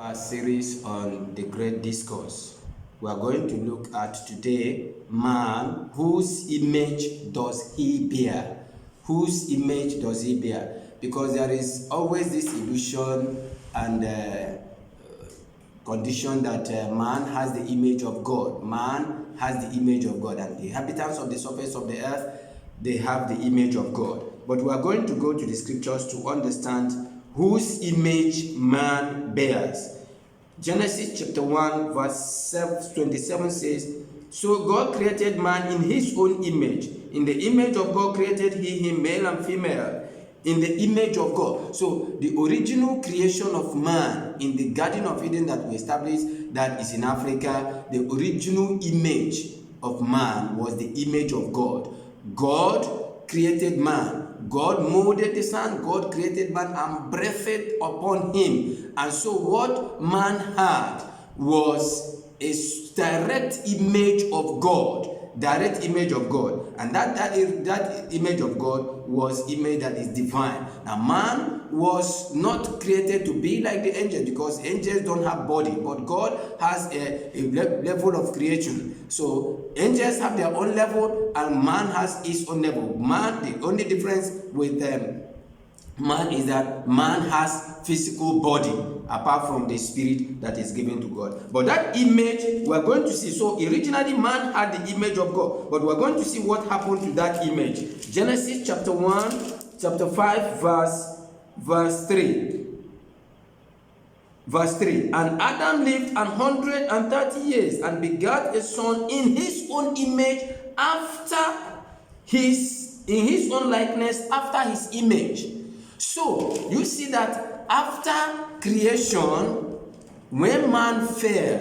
our series on the Great Discourse. We are going to look at today man, whose image does he bear? Whose image does he bear? Because there is always this illusion and condition that man has the image of God. Man has the image of God, and the inhabitants of the surface of the earth, they have the image of God. But we are going to go to the scriptures to understand whose image man bears. Genesis chapter 1 verse 27 says, "So God created man in his own image. In the image of God created he him, male and female. In the image of God." So the original creation of man in the Garden of Eden that we established, that is in Africa, the original image of man was the image of God. God created man. God molded the sun. God created man and breathed upon him. And so what man had was a direct image of God. Direct image of God. And that image of God was image that is divine. Now man was not created to be like the angels, because angels don't have body, but God has a level of creation. So angels have their own level and man has his own level. Man, the only difference with man is that man has physical body apart from the spirit that is given to God. But that image we are going to see. So originally man had the image of God, but we are going to see what happened to that image. Genesis chapter 5 verse 3. Verse 3. "And Adam lived 130 years and begat a son in his own image, in his own likeness, after his image." So you see that after creation, when man fell,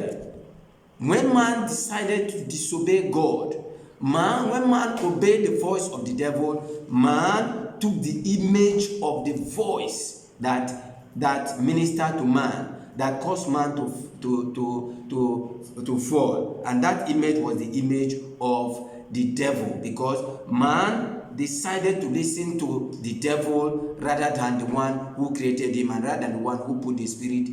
when man decided to disobey God, when man obeyed the voice of the devil, man took the image of the voice that ministered to man, that caused man to fall. And that image was the image of the devil, because man decided to listen to the devil rather than the one who created him, and rather than the one who put his spirit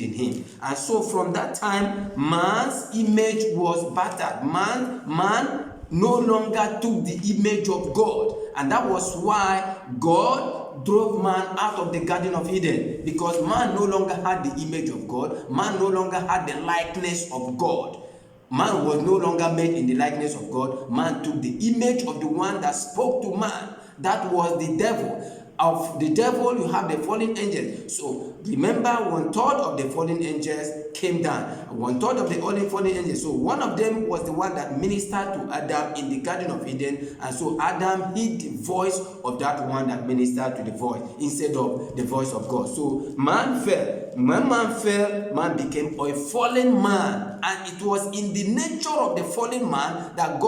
in him. And so from that time, man's image was battered. Man no longer took the image of God, and that was why God drove man out of the Garden of Eden, because man no longer had the image of God. Man no longer had the likeness of God. Man was no longer made in the likeness of God. Man took the image of the one that spoke to man. That was the devil. Of the devil, you have the fallen angels. So remember, 1/3 of the fallen angels came down. 1/3 of the only fallen angels. So one of them was the one that ministered to Adam in the Garden of Eden. And so Adam heard the voice of that one that ministered to the voice instead of the voice of God. So man fell. When man fell, man became a fallen man. And it was in the nature of the fallen man that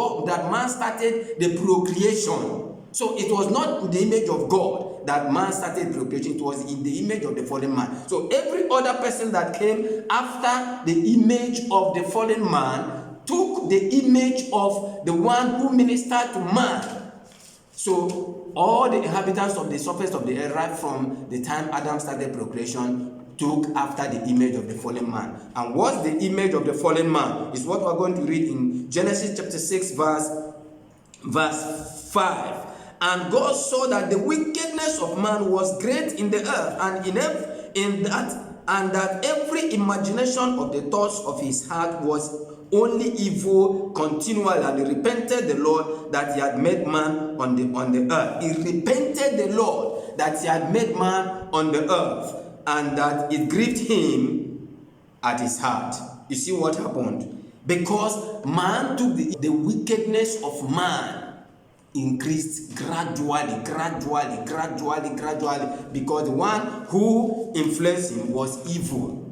man started the procreation. So it was not in the image of God that man started procreation. It was in the image of the fallen man. So every other person that came after the image of the fallen man took the image of the one who ministered to man. So all the inhabitants of the surface of the earth, right from the time Adam started procreation, took after the image of the fallen man. And what's the image of the fallen man? Is what we're going to read in Genesis chapter 6 verse 5. "And God saw that the wickedness of man was great in the earth, and that every imagination of the thoughts of his heart was only evil continually. And he repented the Lord that he had made man on the earth." He repented the Lord that he had made man on the earth, and that it grieved him at his heart. You see what happened? Because man took the wickedness of man increased gradually, because the one who influenced him was evil.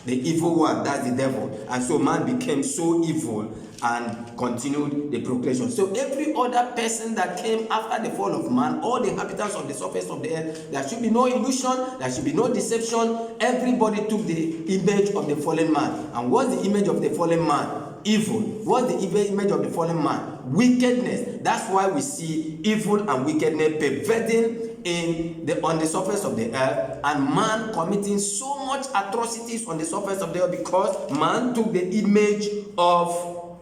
The evil one, that's the devil. And so man became so evil and continued the procreation. So every other person that came after the fall of man, all the inhabitants of the surface of the earth, there should be no illusion, there should be no deception. Everybody took the image of the fallen man. And what's the image of the fallen man? Evil. What's the image of the fallen man? Wickedness. That's why we see evil and wickedness pervading on the surface of the earth, and man committing so much atrocities on the surface of the earth because man took the image of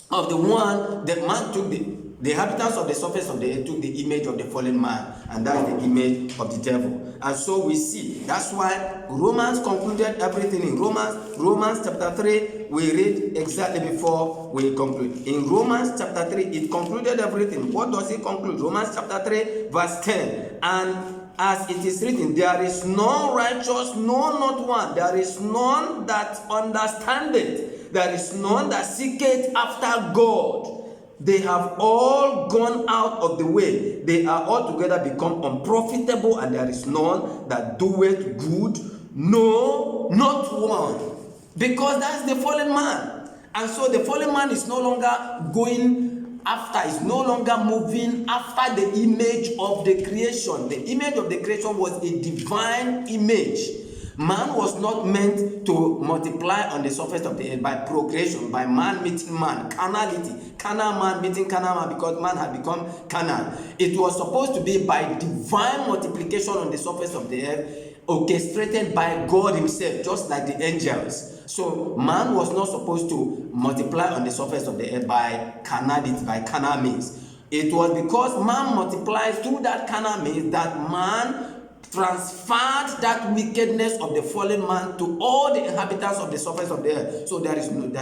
the one that man took the inhabitants of the surface of the earth took the image of the fallen man, and that's the image of the devil. And so we see that's why Romans concluded everything in Romans chapter 3. We read exactly before we conclude. In Romans chapter 3, it concluded everything. What does it conclude? Romans chapter 3 verse 10. And as it is written, there is none righteous, no, not one. There is none that understandeth. There is none that seeketh after God. They have all gone out of the way. They are altogether become unprofitable, and there is none that doeth good, no, not one. Because that's the fallen man. And so the fallen man is no longer going after, is no longer moving after the image of the creation. The image of the creation was a divine image. Man was not meant to multiply on the surface of the earth by procreation, by man meeting man, carnality, carnal man meeting carnal man, because man had become carnal. It was supposed to be by divine multiplication on the surface of the earth, orchestrated by God himself, just like the angels. So man was not supposed to multiply on the surface of the earth by carnality, by carnal means. It was because man multiplies through that carnal means that man transferred that wickedness of the fallen man to all the inhabitants of the surface of the earth. So there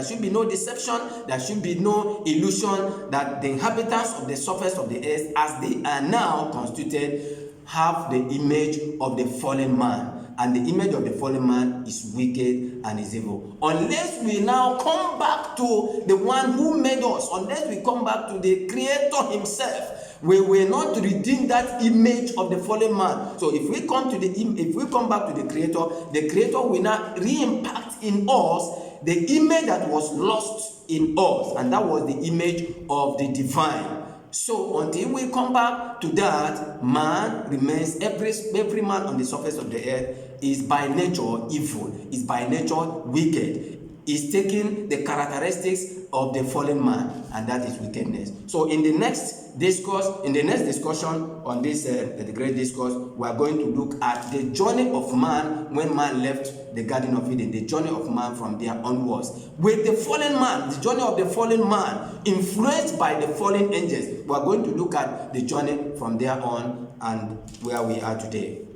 should be no deception, there should be no illusion that the inhabitants of the surface of the earth, as they are now constituted, have the image of the fallen man. And the image of the fallen man is wicked and is evil. Unless we now come back to the one who made us, unless we come back to the Creator himself, we will not redeem that image of the fallen man. So if we come back to the Creator will now re-impact in us the image that was lost in us, and that was the image of the divine. So until we come back to that, man remains, every man on the surface of the earth is by nature evil, is by nature wicked, is taking the characteristics of the fallen man, and that is wickedness. So in the next discussion on this the great discourse, we are going to look at the journey of man when man left the Garden of Eden, the journey of man from there onwards. With the fallen man, the journey of the fallen man, influenced by the fallen angels, we are going to look at the journey from there on and where we are today.